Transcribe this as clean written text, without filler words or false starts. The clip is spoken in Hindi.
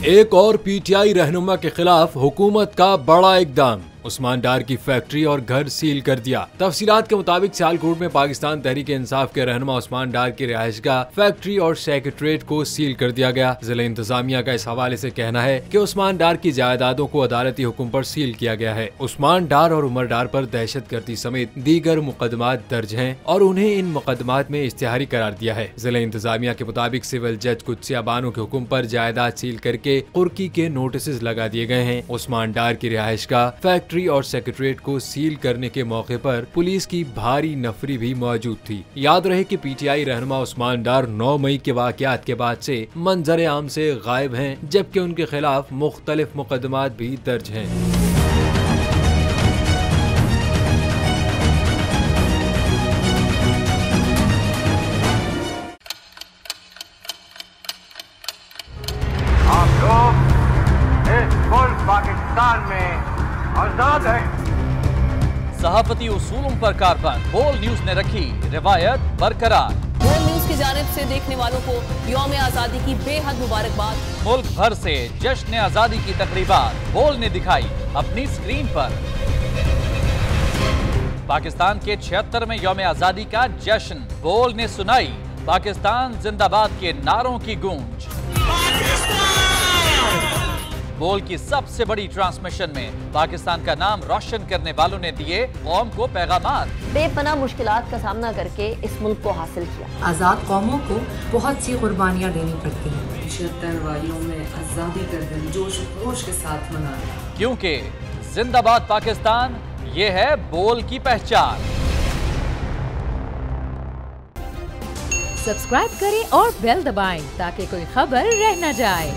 एक और पीटीआई रहनुमा के खिलाफ हुकूमत का बड़ा इकदाम। उस्मान डार की फैक्ट्री और घर सील कर दिया। तफसीलात के मुताबिक सियालकोट में पाकिस्तान तहरीक इंसाफ के रहनुमा उस्मान डार की रिहाइशगाह, फैक्ट्री और सेक्रेटरीट को सील कर दिया गया। जिला इंतजामिया का इस हवाले से कहना है कि उस्मान डार की जायदादों को अदालती हुक्म पर सील किया गया है। उस्मान डार और उमर डार पर दहशतगर्दी समेत दीगर मुकदमात दर्ज हैं और उन्हें इन मुकदमात में इश्तिहारी करार दिया है। जिला इंतजामिया के मुताबिक सिविल जज कुदसिया बानो के हुक्म पर जायदाद सील करके कुर्की के नोटिस लगा दिए गए हैं। उस्मान डार की रिहाइशगाह, फैक्ट्री और सेक्रेटरीट को सील करने के मौके पर पुलिस की भारी नफरी भी मौजूद थी। याद रहे कि पीटीआई रहनुमा उस्मान डार 9 मई के वाकयात के बाद से मंजर आम से गायब हैं, जबकि उनके खिलाफ मुख्तलिफ मुकदमात भी दर्ज हैं। आप लोग इस मुल्क पाकिस्तान में आजाद है। सहाफती उसूलों पर कारबंद। बोल न्यूज ने रखी रिवायत बरकरार। बोल न्यूज की जानिब से देखने वालों को यौम आजादी की बेहद मुबारकबाद। मुल्क भर से जश्न आजादी की तकरीबात बोल ने दिखाई अपनी स्क्रीन पर। पाकिस्तान के 76वें यौम आजादी का जश्न बोल ने सुनाई पाकिस्तान जिंदाबाद के नारों की गूंज। बोल की सबसे बड़ी ट्रांसमिशन में पाकिस्तान का नाम रोशन करने वालों ने दिए कौम को पैगामात। बेपनाह मुश्किलात का सामना करके इस मुल्क को हासिल किया। आजाद कौमों को बहुत सी कुर्बानियां देनी पड़ती हैं। 76 वालियों में आजादी का दिन जोश खरोश के साथ मनाया, क्योंकि जिंदाबाद पाकिस्तान ये है बोल की पहचान। सब्सक्राइब करें और बेल दबाएं ताकि कोई खबर रह न जाए।